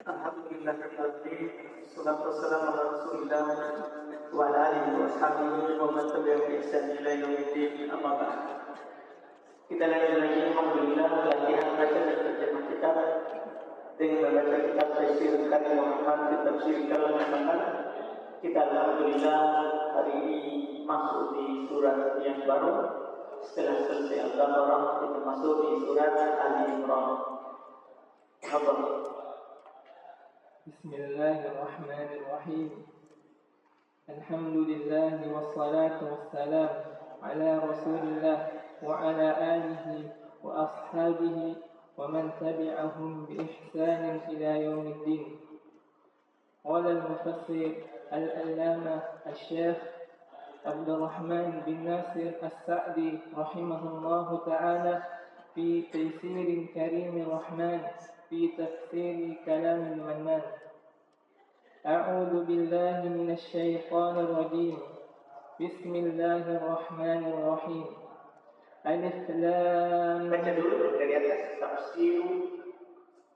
Alhamdulillahirrahmanirrahim. Salatu wassalamu ala Rasulillah wa ala alihi wa sahbihi wa man tabi'ahum bi ihsan ila yaumiddin. Amma ba'd. Kita lanjut lagi alhamdulillah latihan baca dan terjemah kitab dengan membaca kitab Tafsir Karim Muhammad fi Tafsir Kalam Muhammad. Kita alhamdulillah hari ini masuk di surat yang baru setelah selesai Al-Baqarah, kita masuk di surat Ali Imran. Bismillahirrahmanirrahim. Alhamdulillah wassalatu wassalam ala Rasulillah wa ala alihi wa ashabihi wa man tabi'ahum bi ihsanin ila yaumiddin. Qala al-mufassir al-allama al-syekh Abdurrahman bin Nasir As-Sa'di rahimahullahu ta'ala fi Taysir Karim Rahman في تفسير كلام المنان. أعوذ بالله من الشيطان الرجيم. بسم الله الرحمن الرحيم. ألف لام. Baca dulu dari atas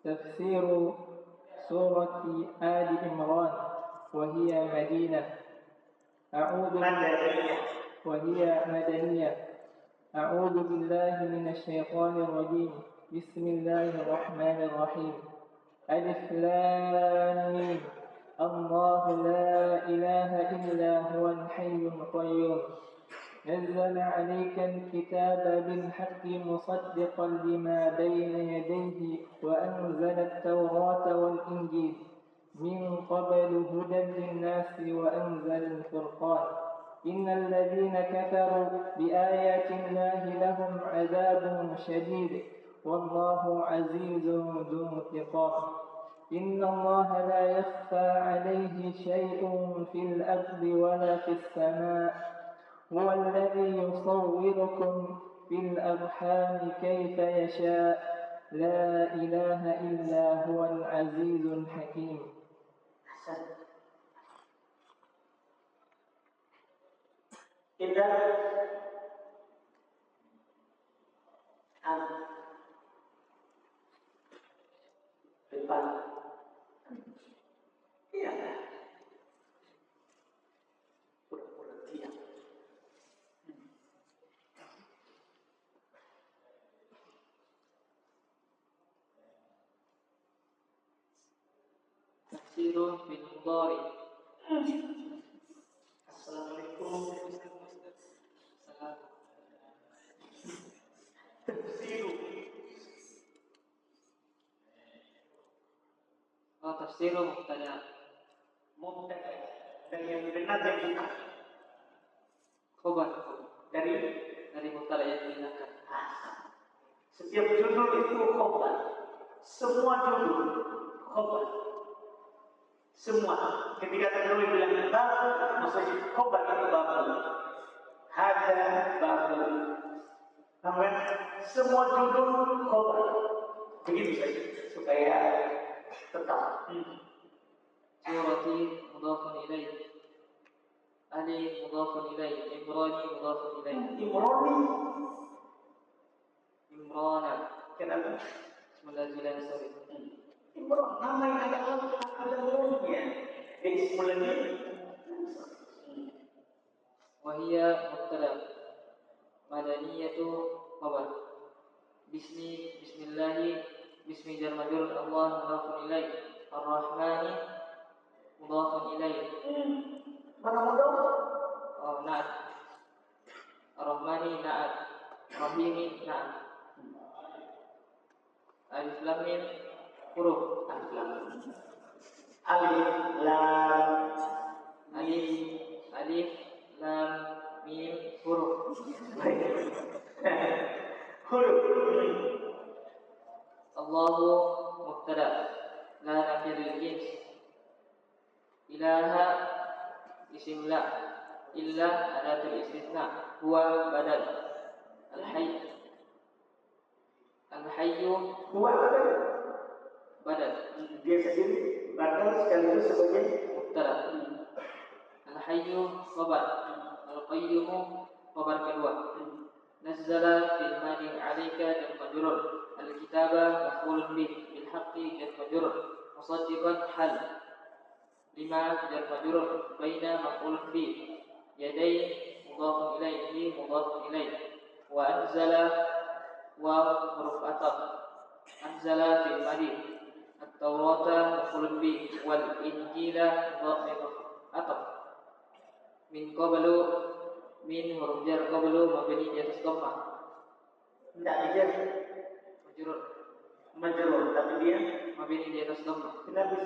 تفسير سورة آل عمران وهي مدينة. وهي مدنية. أعوذ بالله من الشيطان الرجيم. بسم الله الرحمن الرحيم. ألف لام ميم. الله لا إله إلا هو الحي القيوم. نزل عليك الكتاب بالحق مصدقا لما بين يديه وأنزل التوراة والإنجيل من قبل هدى للناس وأنزل الفرقان. إن الذين كفروا بآيات الله لهم عذاب شديد والله عزيز ذو انتقام. إن الله لا يخفى عليه شيء في الأرض ولا في السماء. هو الذي يصوركم في الأرحام كيف يشاء. لا إله إلا هو العزيز الحكيم. depan. Iya. Pura-pura diam. Tafsirun bil mudhari. Assalamualaikum. Tafsir mubtada. Dan yang benar dari Khobar dari mubtada yang digunakan. Setiap judul itu khobar. Semua judul khobar. Semua. Ketika Tanuri bilang bab, maksudnya khobar itu bab. Hada bab. Namun semua judul khobar. Begitu saja supaya tetap. Surati mudhafun ilaih. Ali mudhafun ilaih. Imrani mudhafun ilaih. Imrana. Kenapa? Bismillahirrahmanirrahim. Imran nama yang ada mulanya. Bismillah. Wahia mubtada. Madaniyatu khabar. Bismillahi. Bismi jar majrur Allah mudhafun ilaih. Ar-Rahmani mudhafun ilaih. Mana mudhaf? Oh, na'at. Ar-Rahmani na'at. Rahimi na'at. Alif lam mim huruf. Alif lam. Alif lam mim huruf. Huruf. Allahu mubtada. La nafiyul jins. Ilaha isim la. Illa adatul istitsna. Huwa badal. Al-hayyu Huwa badal. Dia sendiri badal sekaligus sebagai mubtada. Al-hayyu khabar. Al-qayyumu khabar kedua. Nazzala fil madi 'alaika dan majrur. Al-kitaba maf'ulun bih bil haqqi dan majrur. musaddiqan hal lima jar majrur baina maf'ul bi yadai mudhaf ilaihi mudhaf ilaih wa anzala wa huruf ataf anzala fil madi at-taurata maf'ul bi wal injila mudhaf ataf min qablu min huruf jar qablu mabni di atas dhammah. Tidak dijar Majrur majrur, tapi dia mabni di atas dhammah kenapa?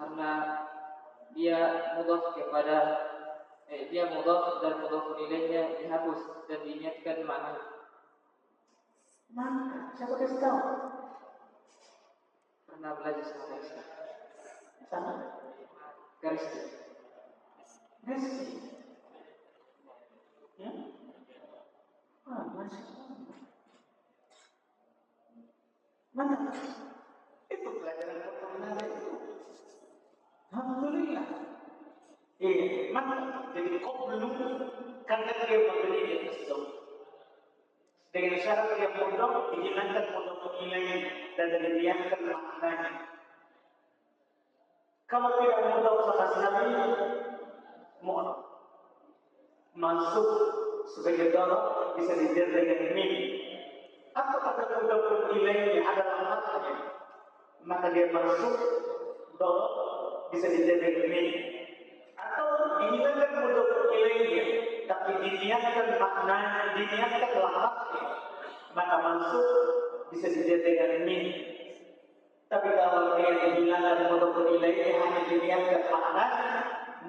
karena dia mudhaf kepada dia mudhaf dan mudhaf ilaihnya dihapus dan diniatkan makna. Mana? Siapa kasih tahu? Pernah belajar sama garis Sama garis garis. Ya? Masya Allah. Mana? Itu pelajaran pertama itu. Alhamdulillah. Mana? Jadi kau belum karena dia membeli di atas jauh. Dengan syarat dia bodoh, dihilangkan bodoh penilaian dan dilihatkan maknanya. Kalau tidak bodoh sama sekali, mohon masuk sebagai dorong bisa dijar dengan mim. Atau kata bodoh penilaiannya adalah maknanya, maka dia masuk dorong bisa dijar dengan mim. Atau dihilangkan bodoh penilaiannya, tapi diniatkan maknanya, diniatkan lafaznya, maka masuk bisa dijadikan min. Tapi kalau dia dihilangkan bodoh penilaiannya hanya diniatkan maknanya,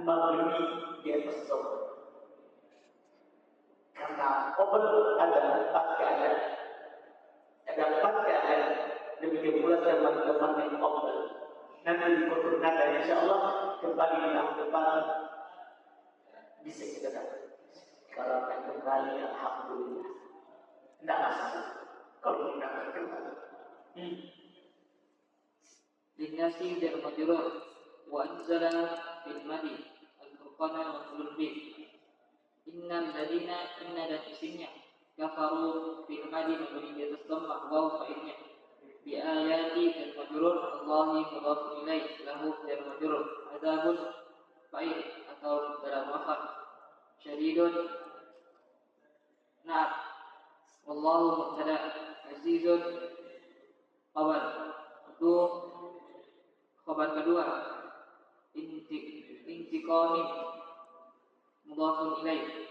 mabni di atas dom. Karena obat ada 4 keadaan. Ada 4 keadaan. Demikian pula teman-teman yang obat. Nanti di kutur nada insyaallah kembali dalam depan bisa kita dapat. Kalau akan kembali, alhamdulillah. Tidak masalah. Kalau tidak akan kembali. Linnasi jar majrur wa anzala fil madi al-furqana wa qulul bi innal ladina inna dan isimnya kafaru fil madi mabni di atas dhammah wa fa'ilnya bi ayati jar majrur Allahi mudhaf ilaih lahu jar majrur adabun fa'il atau dalam akhar syadidun na'am wallahu mubtada azizun khabar itu khabar kedua intiqamin mudhafun ilaih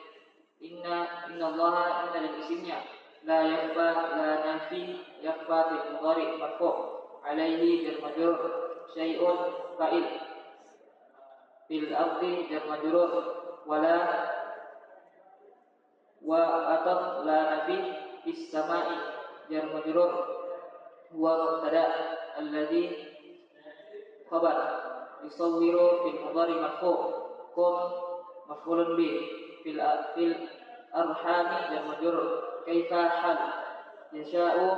inna allaha inna dan isimnya la yakfa la nafi yakfa fil mudhari marfu' alaihi jar majrur syai'un fa'il fil ardi jar majrur wala wa ataf la nafi fis sama'i jar majrur huwa mubtada alladhi khabar yusawwiru fil mudhari marfu' kum maf'ulun bi fil arhami jar majrur kaifa hal yasha'u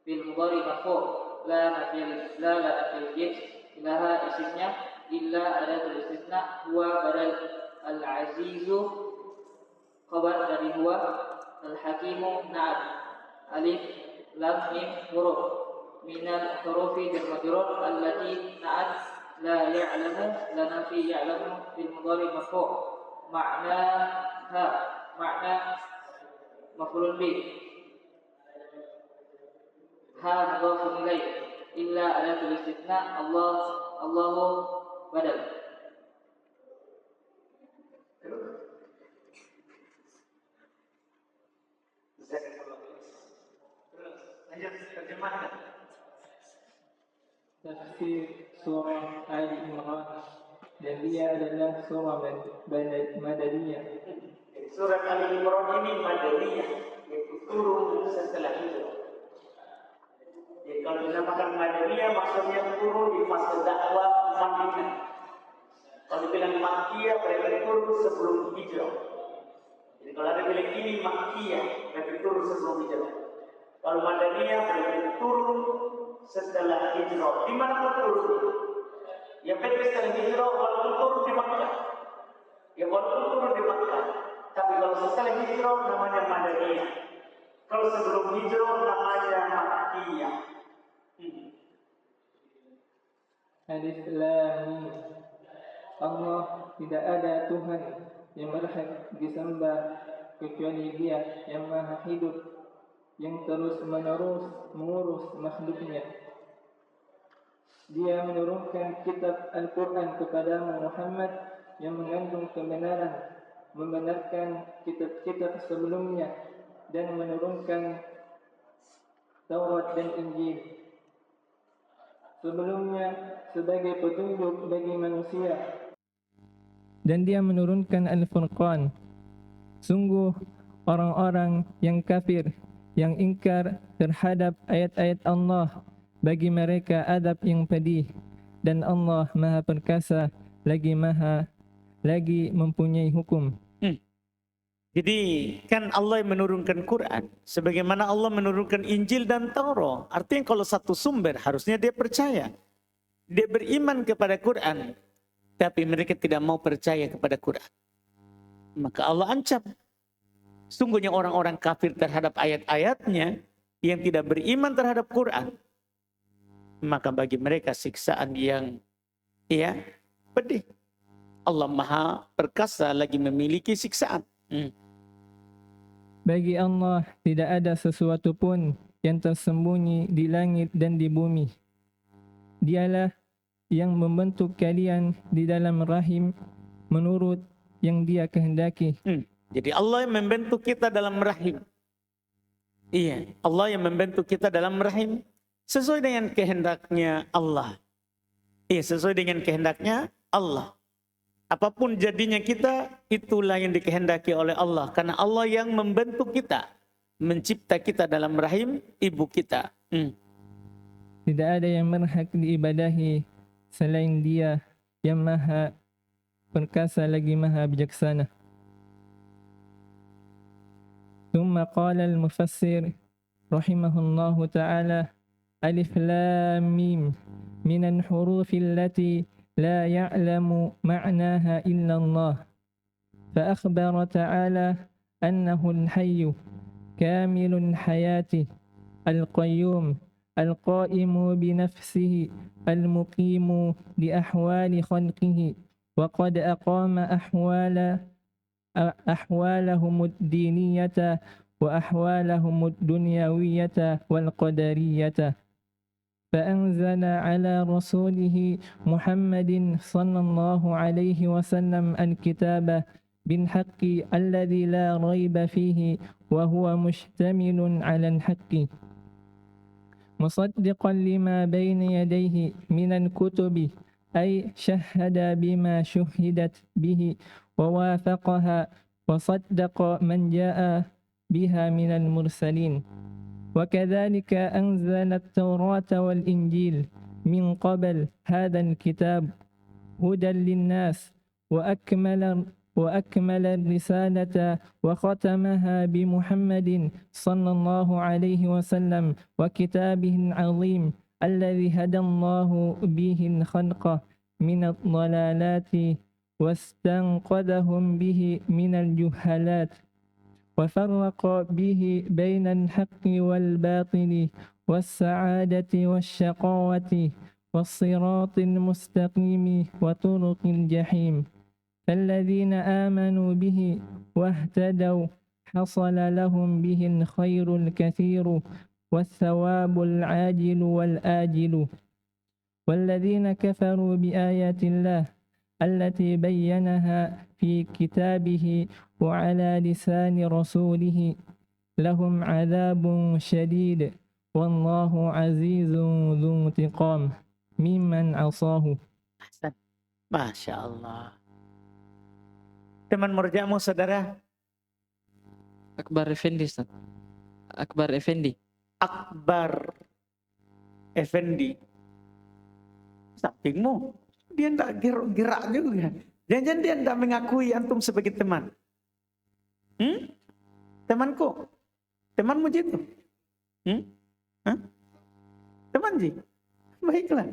fil mudhari marfu' la nafil jins ilaha isimnya illa adatul istisna huwa badal al-azizu khabar dari huwa al-hakimu na'am alif lam mim huruf minal hurufi jar majrur allati na'at la ya'lamu la nafi ya'lamu fil mudhari marfu' makna maf'ulun bi ha mudhafun ilaih illa adatul istisna Allahu badal. Lanjut terjemahkan. Tafsir surah Ali Imran dan dia adalah surah Madaniyah. Surat Ali Imran ini Madaniyah, yaitu turun setelah hijrah. Jadi kalau dinamakan Madaniyah maksudnya turun di fase dakwah Madinah. Kalau dibilang Makkiyah berarti turun sebelum hijrah. Jadi kalau ada bilang ini Makkiyah berarti turun sebelum hijrah. Kalau Madaniyah berarti turun setelah hijrah. Di mana pun turun? Ya berarti setelah hijrah walaupun turun di Makkah. Ya walaupun turun di Makkah. Tapi kalau setelah hijrah namanya Madaniyah. Kalau sebelum hijrah namanya Makkiyah. Alif Lam Mim. Allah tidak ada Tuhan yang berhak disembah kecuali Dia yang Maha Hidup, yang terus-menerus mengurus makhluknya. Dia menurunkan kitab Al-Quran kepadamu Muhammad yang mengandung kebenaran, membenarkan kitab-kitab sebelumnya, dan menurunkan Taurat dan Injil sebelumnya sebagai petunjuk bagi manusia. Dan Dia menurunkan Al-Furqan. Sungguh orang-orang yang kafir, yang ingkar terhadap ayat-ayat Allah, bagi mereka adab yang pedih, dan Allah Maha Perkasa lagi mempunyai hukum. Jadi kan Allah yang menurunkan Quran, sebagaimana Allah menurunkan Injil dan Taurat. Artinya kalau satu sumber harusnya dia percaya, dia beriman kepada Quran, tapi mereka tidak mau percaya kepada Quran. Maka Allah ancam. Sungguhnya orang-orang kafir terhadap ayat-ayatnya yang tidak beriman terhadap Quran, maka bagi mereka siksaan yang pedih. Allah Maha Perkasa lagi memiliki siksaan. Bagi Allah tidak ada sesuatu pun yang tersembunyi di langit dan di bumi. Dialah yang membentuk kalian di dalam rahim menurut yang Dia kehendaki. Jadi Allah yang membentuk kita dalam rahim. Iya, Allah yang membentuk kita dalam rahim sesuai dengan kehendaknya Allah. Iya, sesuai dengan kehendaknya Allah. Apapun jadinya kita, itulah yang dikehendaki oleh Allah. Karena Allah yang membentuk kita, mencipta kita dalam rahim ibu kita. Tidak ada yang berhak diibadahi selain Dia yang Maha Perkasa lagi Maha Bijaksana. ثم قال المفسر رحمه الله تعالى: ألف لام ميم من الحروف التي لا يعلم معناها إلا الله. فأخبر تعالى أنه الحي كامل الحياة القيوم القائم بنفسه المقيم لأحوال خلقه، وقد أقام أحوالهم الدينية وأحوالهم الدنيوية والقدرية. فأنزل على رسوله محمد صلى الله عليه وسلم الكتاب بالحق الذي لا ريب فيه وهو مشتمل على الحق، مصدقا لما بين يديه من الكتب، أي شهد بما شهدت به ووافقها وصدق من جاء بها من المرسلين. وكذلك أنزل التوراة والإنجيل من قبل هذا الكتاب هدى للناس وأكمل الرسالة وختمها بمحمد صلى الله عليه وسلم وكتابه العظيم الذي هدى الله به الخلق من الضلالات واستنقذهم به من الجهالات، وفرق به بين الحق والباطل والسعادة والشقاوة والصراط المستقيم وطرق الجحيم. فالذين آمنوا به واهتدوا حصل لهم به الخير الكثير والثواب العاجل والآجل. والذين كفروا بآيات الله التي بينها في كتابه وعلى لسان رسوله لهم عذاب شديد والله عزيز ذو انتقام ممن عصاه. Masya Allah. Teman murjamu saudara? Akbar Effendi, Ustaz. Akbar Effendi. Akbar Effendi. Sampingmu. Dia tidak gerak juga. Jangan-jangan dia tidak mengakui antum sebagai teman. Temanku. Temanmu gitu. Teman Ji. Baiklah.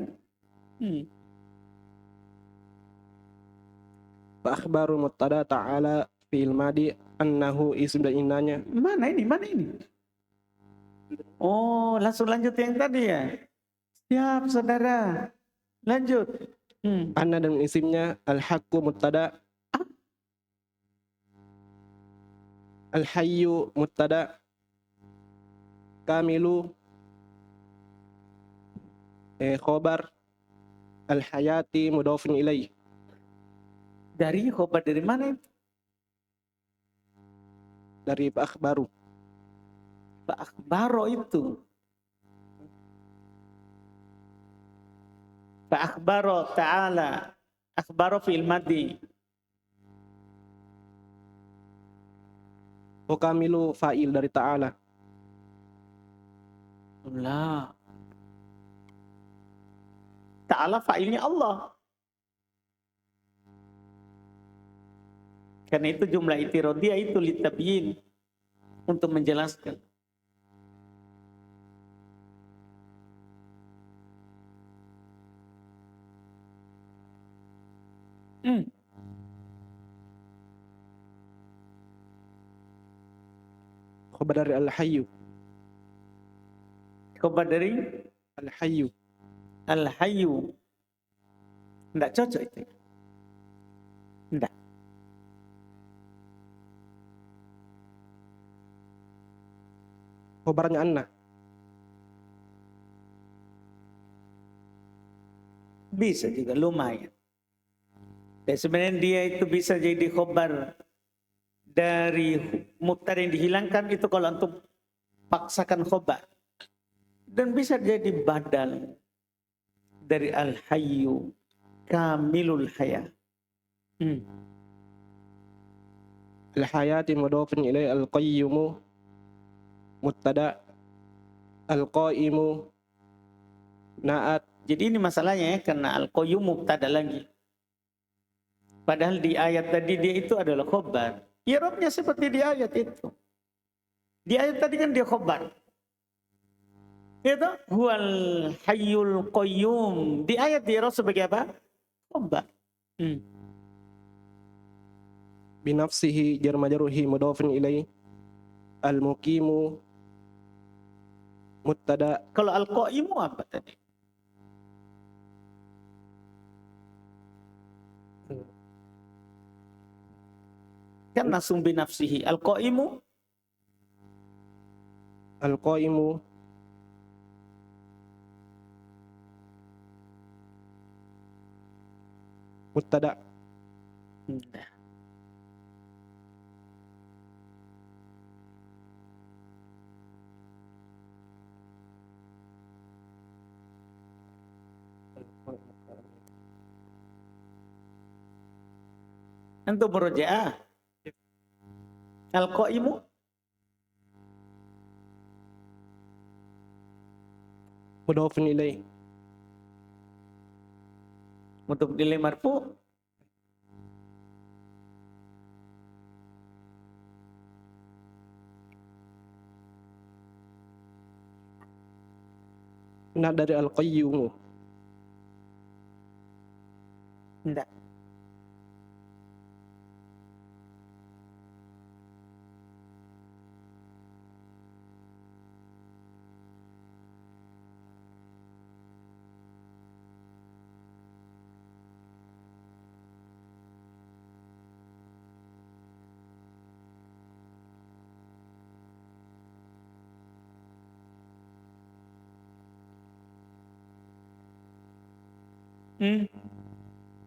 Akhbaru muttada ta'ala fil madi annahu ism dan innanya. Mana ini? Oh, langsung lanjut yang tadi ya. Siap saudara. Lanjut. Anna dan isimnya al-haqqu mubtada, al-hayyu mubtada, kamilu khobar, al-hayati mudhafun ilaih. Dari khobar dari mana itu? Dari akhbaru. Pak Akhbaro itu. Pak Akhbaro ta'ala. Akhbaro fi'il madhi. Wa kamilu fa'il dari ta'ala. Allah. Ta'ala fa'ilnya Allah. Karena itu jumlah itirodiyah itu litabyin. Untuk menjelaskan. Khobar dari al-hayyu. Khobar dari Al-hayyu. Al-Hayyu. Tidak cocok itu. Tidak. Khobarnya anna. Bisa juga, lumayan. Dan sebenarnya dia itu bisa jadi khobar dari mubtada yang dihilangkan itu kalau antum paksakan khobar. Dan bisa jadi badal dari al-hayyu kamilul haya. Al-hayati mudhafun ilaih, al-qayyumu mubtada, al-qaimu na'at. Jadi ini masalahnya ya, karena al-qayyum mubtada lagi. Padahal di ayat tadi dia itu adalah khobar. I'rabnya seperti di ayat itu. Di ayat tadi kan dia khobar. Itu huwal hayyul qayyum. Di ayat dia i'rab sebagai apa? Khobar. Binafsihi jar majruhi mudhafun ilaih, al-muqimu mubtada. Kalau al-qaimu apa tadi? Kan langsung binafsihi. Al-qaimu Al-qaimu mubtada. Antum murojaah. Al-qaimu Mudhafun ilaih. untuk nilai marfu Nah dari al-qayyumu. enggak.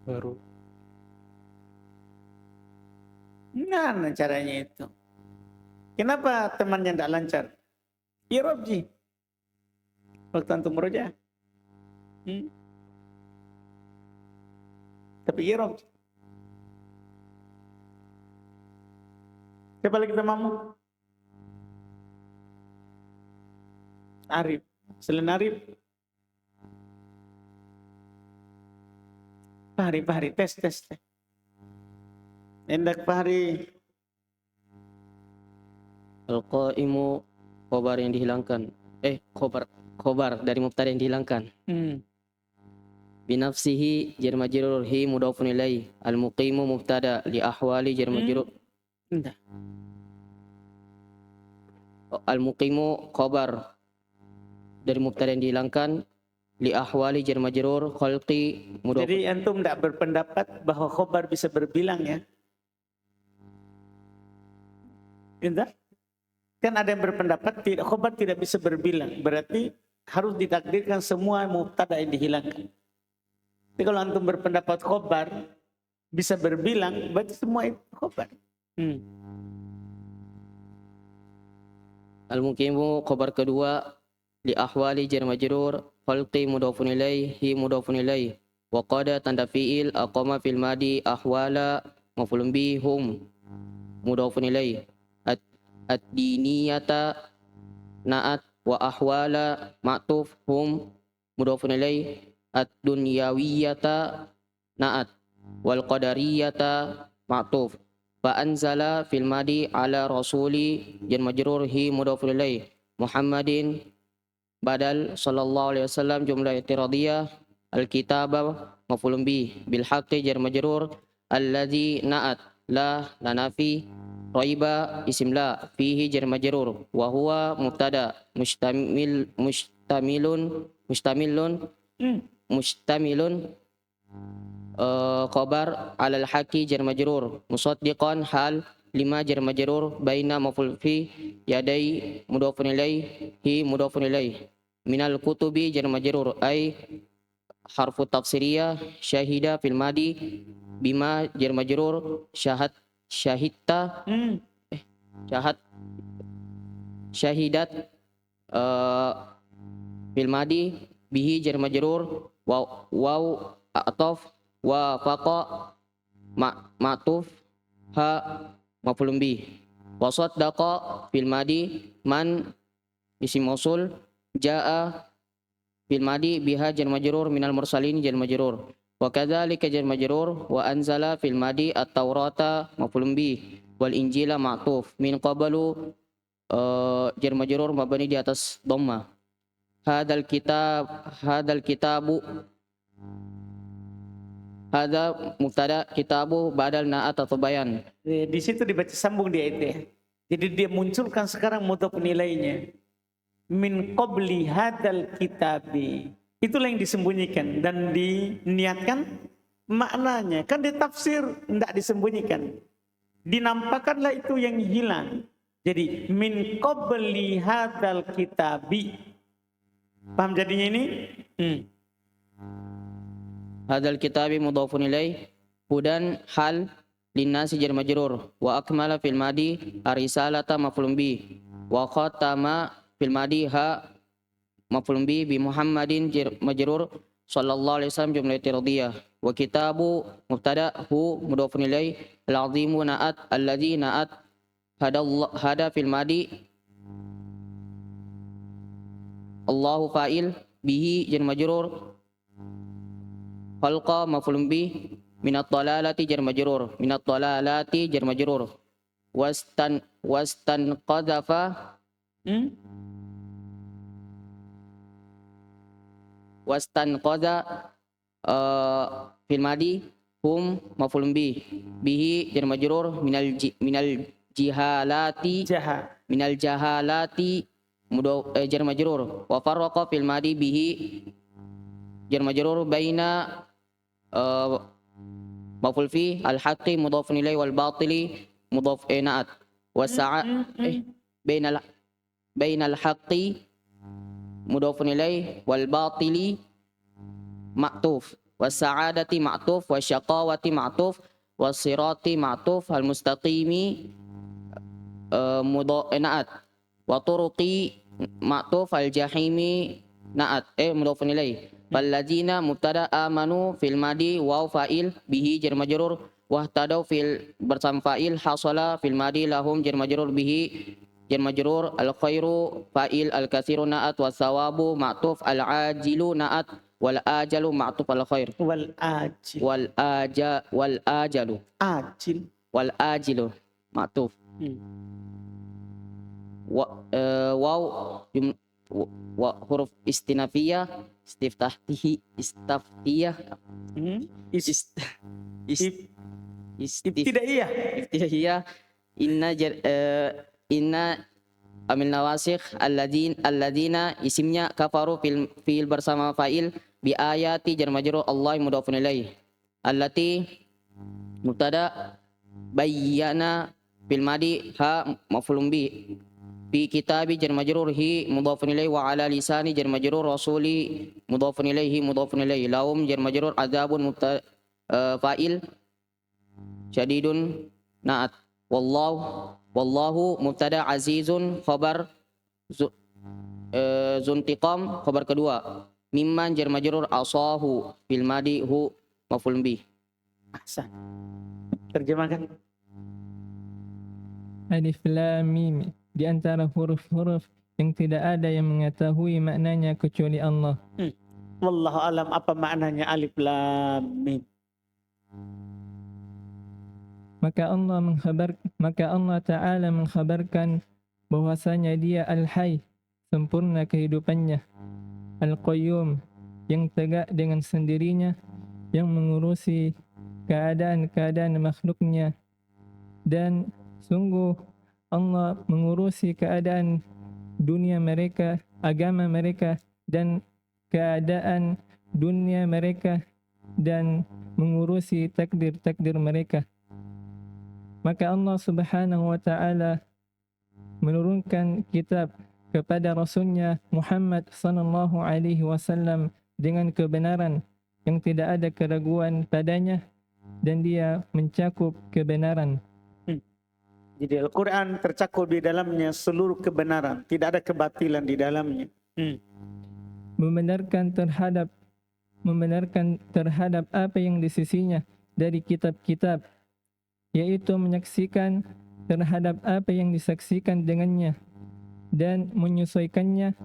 Baru. Nah, caranya itu. Kenapa temannya tidak lancar? I'rab ji. Waktu antum murojaah. Tapi i'rab. Siapa lagi temanmu? Arif. Selain Arif. Fahri, tes. Endak Fahri. Al-qaimu khobar yang dihilangkan. Khobar dari mubtada yang dihilangkan. Binafsihi jar majrur hi mudhafun ilaih. Al-muqimu mubtada li ahwali jar majrur. Enggak. Al-muqimu khobar dari mubtada yang dihilangkan. li ahwali jar majrur khalqi mudhaf. Jadi antum tidak berpendapat bahwa khobar bisa berbilang ya? Entah? Kan ada yang berpendapat tidak, khobar tidak bisa berbilang. Berarti harus ditakdirkan semua mubtada yang dihilangkan. Tapi kalau antum berpendapat khobar bisa berbilang, berarti semua itu khobar. Al-muqimu khabar kedua li ahwali jar majrur khalqi mudhafun ilaihi mudhafun ilaih wa qada tanda fi'il aqama fil madi ahwala maf'ulun bi hum mudhafun ilaih ad-diniyata na'at wa ahwala ma'tuf hum mudhafun ilaih ad-dunyawiyata na'at wal qadariyata ma'tuf fa anzala fil madi ala rasuli jan majrur hi mudhafun ilaih Muhammadin badal sallallahu alaihi wasallam jumlah i'tiradiyah al-kitaba maf'ulun bih bil haqqi jar majrur alladzi na'at la nafi raiba isim la fihi jar majrur wa huwa mubtada mustamilun khabar alal haqqi jar majrur musaddiqan hal lima jar majrur baina maf'ul fi yadai mudhafun ilaihi mudhafun ilaih minal kutubi jar majrur ay harfu tafsiriyah syahida fil madi bima jar majrur syahidta syahidat fil madi bihi jar majrur waw ataf wa faqa ma'tuf ha maf'ulun bih wa saddaqa fil madi man isim mausul jaa fil madi biha jar majrur minal mursalin jar majrur wa kadzalika jar majrur wa anzala fil madi at-taurata maf'ulun bih wal injila ma'tuf min qablu jar majrur mabni di atas dhamma hadal kitabu hada mubtada kitabu badal na'at atau bayan. Di situ dibaca sambung di ayatnya. Jadi dia munculkan sekarang mudhaf nilainya. Min qabli hadal kitabi. Itulah yang disembunyikan dan diniatkan maknanya. Kan di tafsir tidak disembunyikan. Dinampakkanlah itu yang hilang. Jadi min qabli hadal kitabi. Paham jadinya ini? Hadal kitabi mudhafun ilaih hudan hal linnasi jar majrur wa akmala fil madi arisalata maf'ulun bi wa khatama fil madi ha maf'ulun bi Muhammadin jar majrur sallallahu alaihi wasallam jumlah i'tiradiyah wa kitabu mubtada hu mudhafun ilaih al-azimu na'at alladzi na'at hada fil madi Allahu fa'il bihi jar majrur khalqa maf'ulun bih minat dhalalati jar majrur minat dhalalati jar majrur wastan qadhafa wastan qadha fil madi hum maf'ulun bih bihi jar majrur minal jihalati minal jahalati jar majrur wa farraqa fil madi bihi jar majrur baina maf'ul fi al-haqqi mudhafun ilaihi wal batili mudhaf na'at bainal haqqi mudhafun ilaihi wal batili ma'tuf was sa'adati ma'tuf was syaqawati ma'tuf was sirati ma'tuf al mustaqimi mudhaf na'at wa turuqi ma'tuf al jahimi na'at mudhafun ilaihi Falladzina mubtada amanu fil madi waw fa'il bihi jar majrur wahtadau fil bersama fa'il hasala fil madi lahum jar majrur bihi jar majrur al khairu fa'il al katsiru na'at was sawabu ma'tuf al ajilu na'at wal ajalu ma'tuf al khair wal ajalu wal ajilu ma'tuf waw wa huruf istinafiyah istiftahiyah ibtidaiyah inna amil nawasikh alladina isimnya kafaru fil bersama fa'il bi ayati jar majrur Allah mudhafun ilaih. Allati mubtada bayyana fil madi ha maf'ulun bi. Fi kitabi jar majrur hi mudhafun ilaih wa ala lisani jar majrur rasuli mudhafun ilaihi mudhafun ilaihi. Lahum jar majrur adzabun mubtada fa'il syadidun naat. Wallahu mubtada azizun khabar zuntiqam khabar kedua. Mimman jar majrur asahu fil madi hu maf'ul bih. Ahsan. Terjemahkan. Alif Lam Mim, di antara huruf-huruf yang tidak ada yang mengetahui maknanya kecuali Allah. Wallahu alam, apa maknanya alif lam mim? Maka Allah Ta'ala mengkhabarkan bahwasanya Dia Al-Hayy, sempurna kehidupannya, Al-Qayyum, yang tegak dengan sendirinya, yang mengurusi keadaan-keadaan makhluknya, dan sungguh Allah mengurusi keadaan dunia mereka, agama mereka, dan keadaan dunia mereka, dan mengurusi takdir-takdir mereka. Maka Allah Subhanahu wa Ta'ala menurunkan kitab kepada Rasulnya Muhammad sallallahu alaihi wasallam dengan kebenaran yang tidak ada keraguan padanya, dan dia mencakup kebenaran. Jadi Al-Quran tercakup di dalamnya seluruh kebenaran, tidak ada kebatilan di dalamnya. Membenarkan terhadap apa yang di sisinya dari kitab-kitab, yaitu menyaksikan terhadap apa yang disaksikan dengannya dan menyesuaikannya,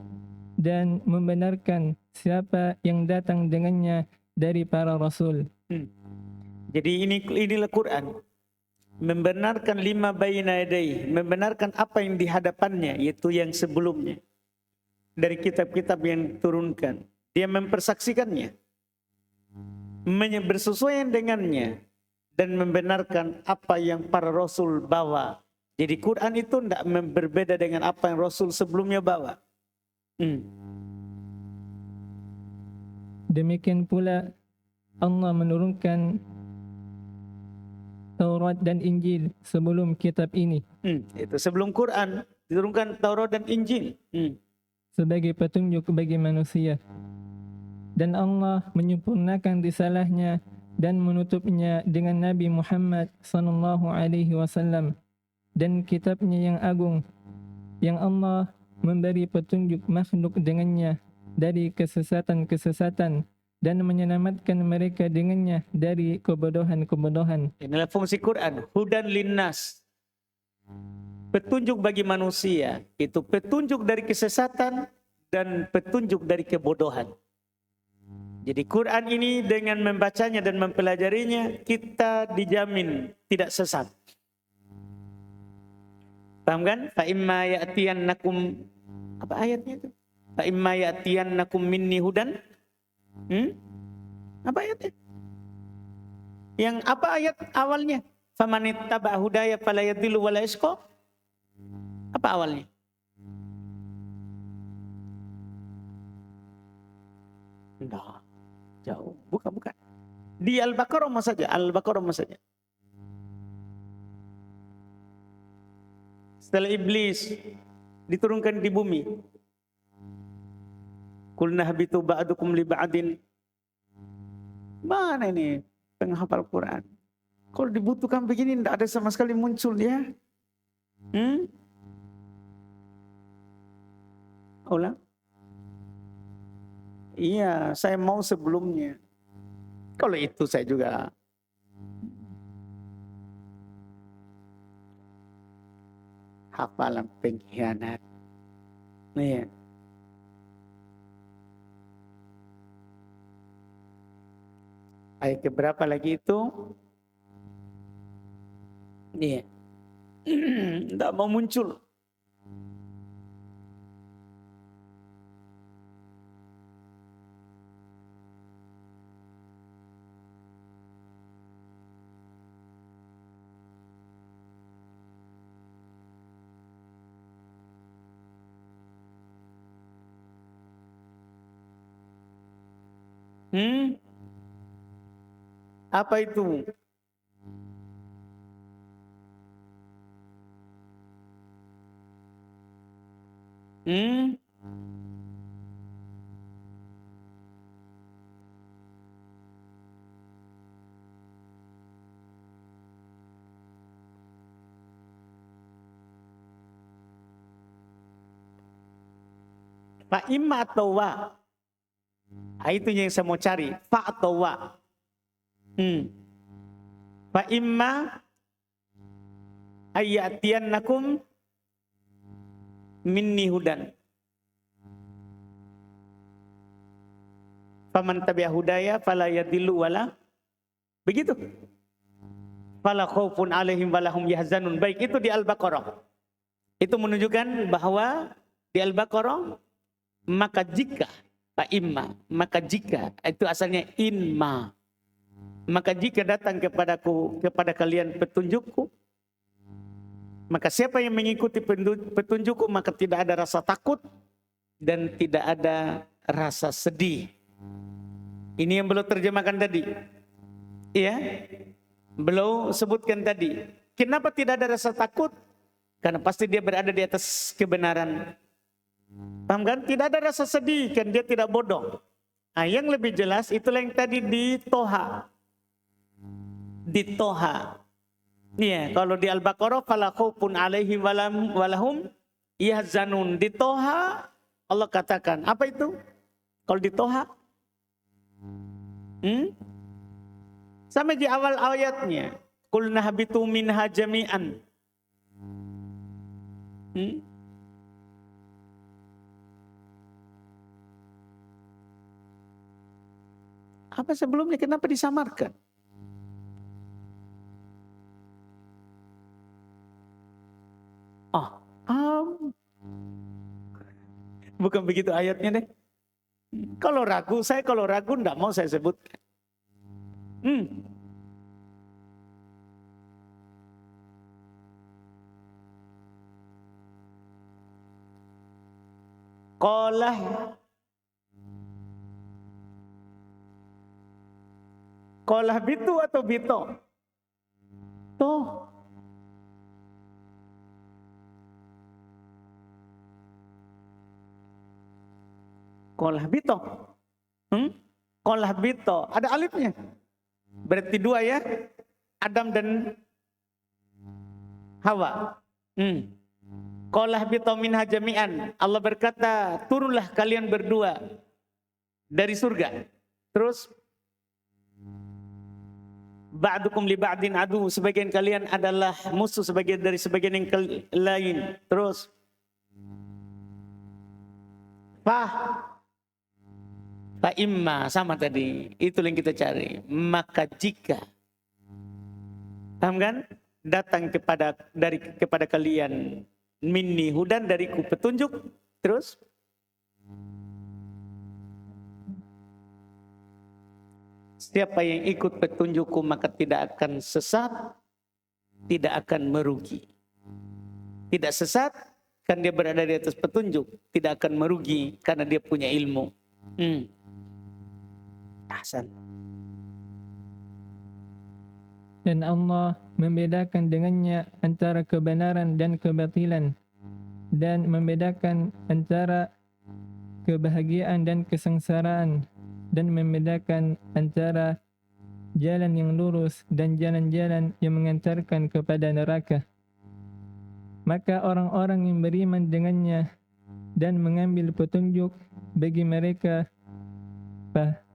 dan membenarkan siapa yang datang dengannya dari para rasul. Jadi inilah Quran, membenarkan lima baina yadayhi, membenarkan apa yang di hadapannya, yaitu yang sebelumnya dari kitab-kitab yang turunkan. Dia mempersaksikannya, bersesuaian dengannya, dan membenarkan apa yang para rasul bawa. Jadi Quran itu tidak berbeda dengan apa yang rasul sebelumnya bawa. Demikian pula Allah menurunkan Taurat dan Injil sebelum kitab ini. Itu sebelum Quran diturunkan Taurat dan Injil. Sebagai petunjuk bagi manusia. Dan Allah menyempurnakan risalahnya dan menutupnya dengan Nabi Muhammad sallallahu alaihi wasallam dan kitabnya yang agung, yang Allah memberi petunjuk makhluk dengannya dari kesesatan-kesesatan dan menyelamatkan mereka dengannya dari kebodohan-kebodohan. Inilah fungsi Quran, hudan linnas, petunjuk bagi manusia, itu petunjuk dari kesesatan dan petunjuk dari kebodohan. Jadi Quran ini dengan membacanya dan mempelajarinya, kita dijamin tidak sesat. Paham kan? Fa imma ya'tiyannakum, apa ayatnya itu? Fa imma ya'tiyannakum minni hudan. Apa ayatnya? Yang apa ayat awalnya? Famanittaba hudaya fala yadhillu wa la yashqa. Apa awalnya? Enggak. Jauh, bukan. Di Al-Baqarah saja, saja. Setelah iblis diturunkan di bumi, qulna habitu ba'dukum li ba'din. Mana ini penghafal Quran? Kalau dibutuhkan begini tidak ada sama sekali muncul ya. Ulang. Iya, saya mau sebelumnya. Kalau itu saya juga. Hafalan pengkhianat. Iya. Ayat keberapa lagi itu? Iya. Tidak mau muncul. Apa itu? Fa imma atau wa. Itu yang saya mau cari. Fa atau wa. Fa imma ayyatiyannakum minni hudan. Faman tabi'a hudaya fala yadillu wala. Begitu. Fala khaufun alaihim walahum yahzanun. Baik, itu di Al-Baqarah. Itu menunjukkan bahwa di Al-Baqarah maka jika fa imma, maka jika itu asalnya inma. Maka jika datang kepadaku, kepada kalian petunjukku, maka siapa yang mengikuti petunjukku maka tidak ada rasa takut dan tidak ada rasa sedih. Ini yang belum terjemahkan tadi. Iya. Belum sebutkan tadi. Kenapa tidak ada rasa takut? Karena pasti dia berada di atas kebenaran. Paham kan? Tidak ada rasa sedih kan, dia tidak bodoh. Nah, yang lebih jelas itulah yang tadi di Toha. Di Toha. Iya, kalau di Al-Baqarah fala khaufun alaihim walahum yahzanun. Di Toha Allah katakan, apa itu? Kalau di Toha? Sama di awal ayatnya. Qul nahbitu minha jami'an. Apa sebelumnya? Kenapa disamarkan? Bukan begitu ayatnya deh. Kalau ragu enggak mau saya sebutkan. Qolah bitu atau bito? Toh. Qolah bito. Qolah bito. Ada alifnya. Berarti dua ya. Adam dan Hawa. Qolah bito minha jami'an. Allah berkata, turunlah kalian berdua dari surga. Terus ba'dukum li ba'din adu, sebagian kalian adalah musuh sebagian dari sebagian yang lain. Terus fa imma, sama tadi, itu yang kita cari. Maka jika, paham kan? Datang kepada kalian minni hudan, dariku petunjuk. Terus siapa yang ikut petunjukku maka tidak akan sesat, tidak akan merugi. Tidak sesat kan dia berada di atas petunjuk, tidak akan merugi karena dia punya ilmu. Ahsan. Dan Allah membedakan dengannya antara kebenaran dan kebatilan, dan membedakan antara kebahagiaan dan kesengsaraan, dan membedakan antara jalan yang lurus dan jalan-jalan yang mengantarkan kepada neraka. Maka orang-orang yang beriman dengannya dan mengambil petunjuk, bagi mereka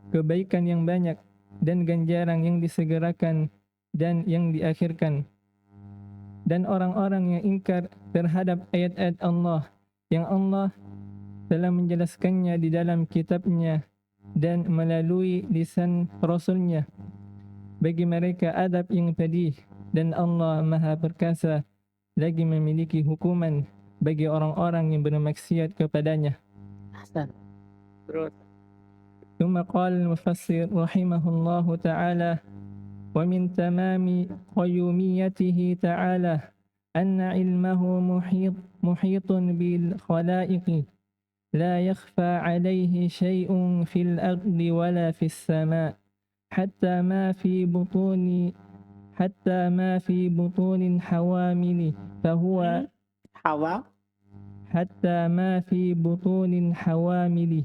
kebaikan yang banyak dan ganjaran yang disegerakan dan yang diakhirkan. Dan orang-orang yang ingkar terhadap ayat-ayat Allah yang Allah telah menjelaskannya di dalam kitabnya dan melalui lisan Rasulnya, bagi mereka adab yang pedih, dan Allah Maha Perkasa lagi memiliki hukuman bagi orang-orang yang bermaksiat kepadanya. Ahsan. Terus ثم قال المفسر رحمه الله تعالى: ومن تمام قيوميته تعالى أن علمه محيط بالخلائق لا يخفى عليه شيء في الأرض ولا في السماء حتى ما في بطون حوامله فهو Hawa. حتى ما في بطون حوامله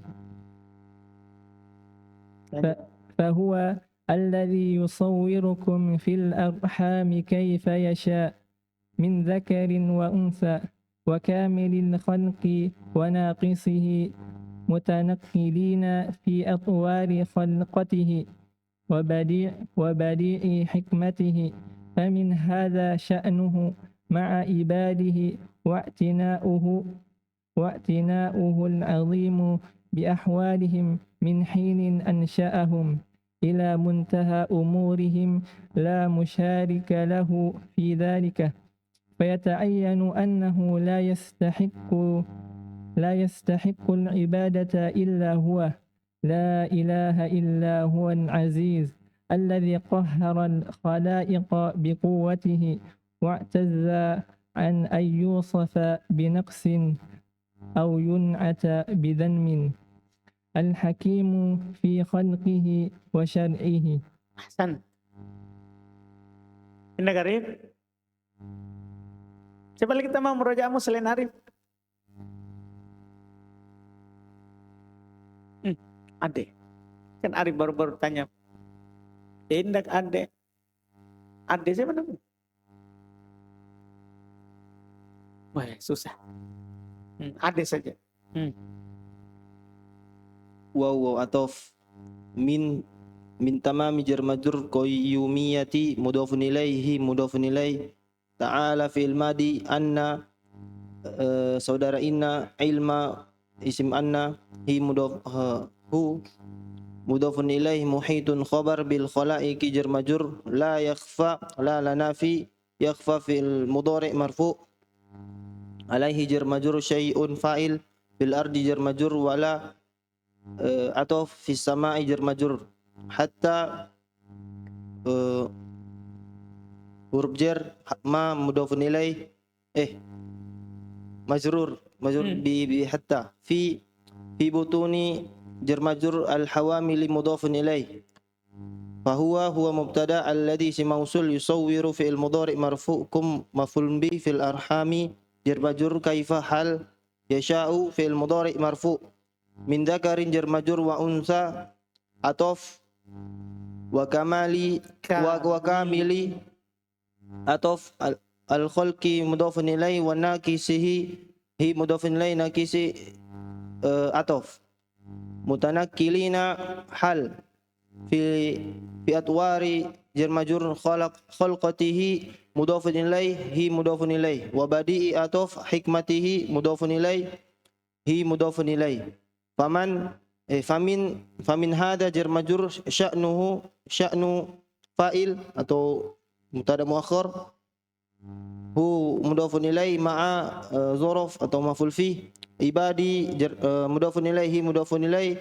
فهو الذي يصوركم في الأرحام كيف يشاء من ذكر وأنثى وكامل الخلق وناقصه متنقلين في أطوار خلقته وبديع حكمته فمن هذا شأنه مع عباده واعتناؤه العظيم بأحوالهم من حين أنشأهم إلى منتهى أمورهم لا مشارك له في ذلك فيتعين أنه لا يستحق العبادة إلا هو لا إله إلا هو العزيز الذي قهر الخلائق بقوته واعتز عن أن يوصف بنقص أو ينعت بذنب الحكيم في خلقه وشرعه. Ahsan. Indah Arif. Coba kita mau merajaahmu selain Arif. Ade. Kan Arif baru-baru tanya. Indah Ade. Ade siapa namanya? Wah, susah. Ade saja. Waw atof min tamami jar majrur qayyumiyati mudhafun ilaihi ta'ala fi'il madi anna saudara inna ilma isim anna hi hu mudhafun ilaihi muhitun khabar bil khalaiqi jar majrur la yakhfa la nafi yakhfa fil mudhari' marfu alaihi jar majrur syai'un fa'il bil ardi jar majrur wala atau fis sama'i jar majrur hatta huruf jar ma mudhafun ilaih majrur bi hatta fi butuni jar majrur al hawamil mudhafun ilaih fahuwa mubtada alladhi si mausul yusawwiru fi'il mudhari' marfu'kum maf'ulun bi fil arhami jar majrur kaifa hal yasha'u fi'il mudhari' marfu' min dzakarin jar majrur wa unsa atof wa kamali wa kamili atof al khalqi mudhafun ilaihi wa nakisihi hi mudhafun ilaihi nakisi atof mutanakkilina hal fi atwari jar majrur khalqatihi mudhafun ilaihi hi mudhafun ilaihi wa badi'i atof hikmatihi mudhafun ilaihi hi mudhafun ilaihi famin hada jar majrur sya'nu fa'il atau mubtada muakhar hu mudhafun ilaihi ma'a dzaraf atau maf'ul fi ibadi mudhafun ilaihi mudhafun ilaihi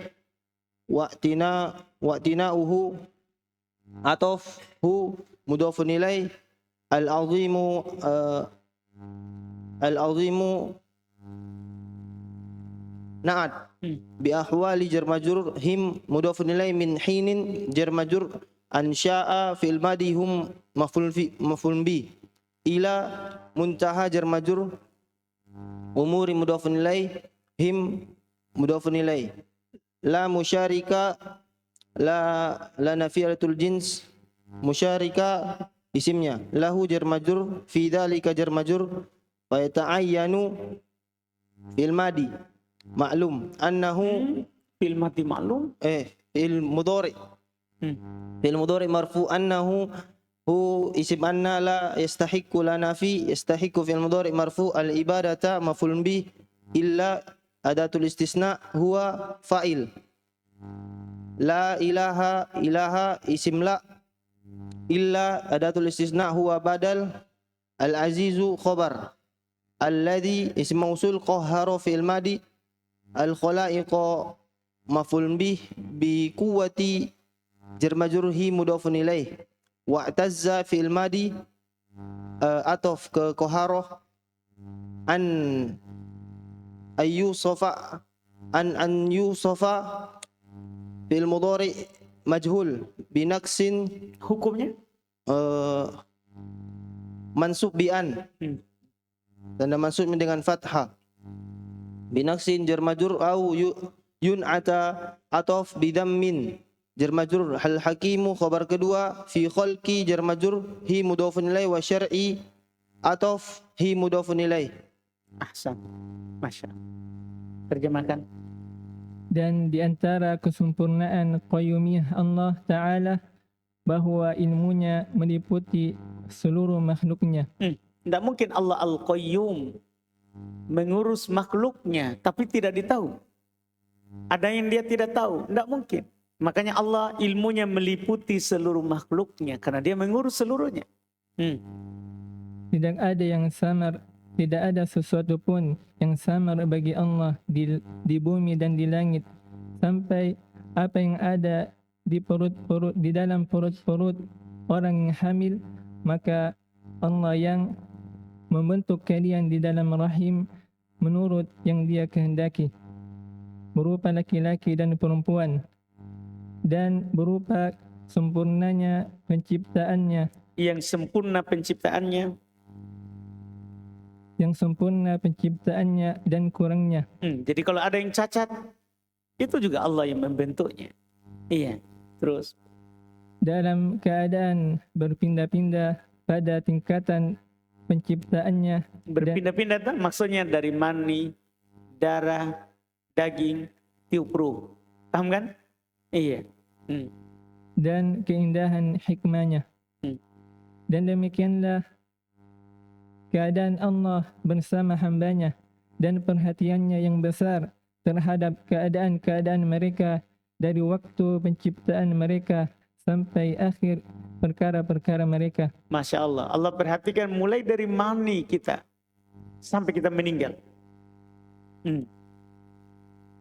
wa'tina'uhu atof hu mudhafun ilaihi al-azimu na'at bi ahwali jar majrur him mudhafun ilaihi min hinin jar majrur ansha'a fil madi hum maf'ul bi ila muntaha jar majrur umuri mudhafun ilaihi him mudhafun ilaihi la musyarika la nafiyatul jins musyarika isimnya lahu jar majrur fi dzalika jar majrur fa yata'ayyanu fil madi maklum annahu fil madi maklum fil mudhari marfu annahu hu isim anna la yastahiqqu la nafi yastahiqqu fil mudhari marfu al ibadata maf'ulun bi illa adatul istisna huwa fa'il la ilaha isim la illa adatul istisna huwa badal al azizu khabar alladhi ism mausul qahhara fil madi al khalaiqa maf'ul bih bi quwwati jar majrurhi mudhafun ilaih wa tazza fil madi atof ke qahara an ayyusafa an yusafa fil mudhari majhul binaksin Hukumnya? mansub bi an. Tanda mansubnya dengan fathah. Binaksin jar majrur au yun'ata atof bidammin jar majrur. Hal hakimu khabar kedua, fi khalqi jar majrur, hi mudhafun ilaih, wa syar'i atof hi mudhafun ilaih. Ahsan. Masya. Terjemahkan. Dan di antara kesempurnaan qayyumiyah Allah Ta'ala bahwa ilmunya meliputi seluruh makhluknya. Tidak mungkin Allah Al-Qayyum mengurus makhluknya tapi tidak ditahu. Ada yang dia tidak tahu, tidak mungkin. Makanya Allah ilmunya meliputi seluruh makhluknya karena dia mengurus seluruhnya. Tidak ada yang samar, tidak ada sesuatu pun yang samar bagi Allah di bumi dan di langit, sampai apa yang ada di dalam perut orang yang hamil, maka Allah yang membentuk kalian di dalam rahim menurut yang Dia kehendaki, berupa laki-laki dan perempuan, dan berupa sempurnanya penciptaannya, Yang sempurna penciptaannya. yang sempurna penciptaannya dan kurangnya. Jadi kalau ada yang cacat, itu juga Allah yang membentuknya. Iya, terus. Dalam keadaan berpindah-pindah pada tingkatan penciptaannya, Berpindah-pindah tak? Maksudnya dari mani, darah, daging, tiup ruh. Paham kan? Iya. dan keindahan hikmahnya. Dan demikianlah keadaan Allah bersama hambanya dan perhatiannya yang besar terhadap keadaan-keadaan mereka dari waktu penciptaan mereka sampai akhir perkara-perkara mereka. Masya Allah. Allah perhatikan mulai dari mani kita sampai kita meninggal.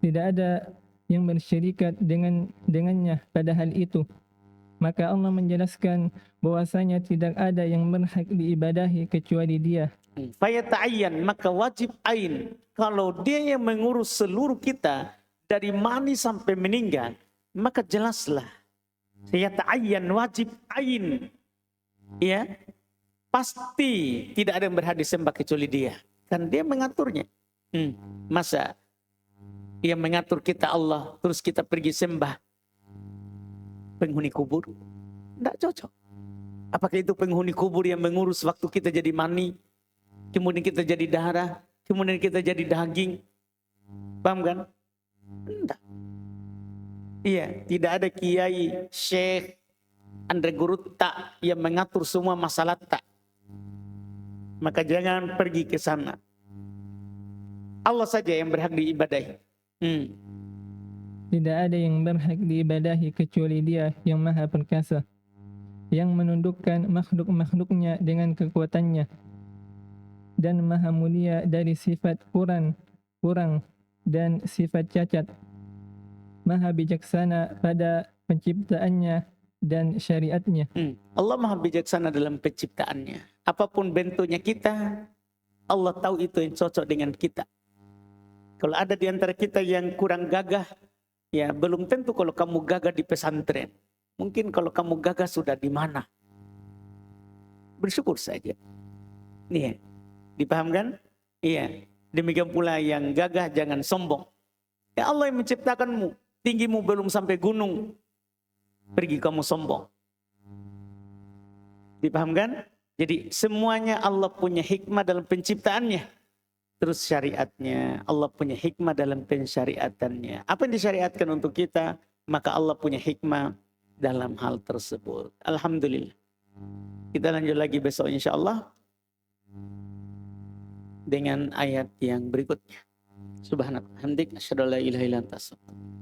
Tidak ada yang bersyirikat dengannya pada hal itu. Maka Allah menjelaskan bahwasanya tidak ada yang berhak diibadahi kecuali Dia. Fayata'ayyan, maka wajib ain. Kalau dia yang mengurus seluruh kita dari mani sampai meninggal, maka jelaslah. Fayata'ayyan, wajib ain. Ya, pasti tidak ada yang berhak disembah kecuali Dia. Kan Dia mengaturnya. Masa yang mengatur kita Allah, terus kita pergi sembah penghuni kubur? Tidak cocok. Apakah itu penghuni kubur yang mengurus waktu kita jadi mani, kemudian kita jadi darah, kemudian kita jadi daging? Paham kan? Tidak. Iya, tidak ada kiai, syekh, Andre Guru tak yang mengatur semua masalah tak. Maka jangan pergi ke sana. Allah saja yang berhak diibadahi. Tidak ada yang berhak diibadahi kecuali Dia yang Maha Perkasa, yang menundukkan makhluk-makhluknya dengan kekuatannya, dan Maha Mulia dari sifat kurang dan sifat cacat, Maha bijaksana pada penciptaannya dan syariatnya. Allah Maha bijaksana dalam penciptaannya. Apapun bentuknya kita, Allah tahu itu yang cocok dengan kita. Kalau ada di antara kita yang kurang gagah, ya belum tentu kalau kamu gagah di pesantren. Mungkin kalau kamu gagah sudah di mana. Bersyukur saja. Iya. Dipahamkan? Iya. Demikian pula yang gagah jangan sombong. Ya Allah yang menciptakanmu. Tinggimu belum sampai gunung. Pergi kamu sombong. Dipahamkan? Jadi semuanya Allah punya hikmah dalam penciptaannya. Terus syariatnya, Allah punya hikmah dalam pensyariatannya. Apa yang disyariatkan untuk kita, maka Allah punya hikmah dalam hal tersebut. Alhamdulillah. Kita lanjut lagi besok insya Allah dengan ayat yang berikutnya. Subhanallah. Hamdik. Asyhadu an la ilaha illa anta astaghfiruka.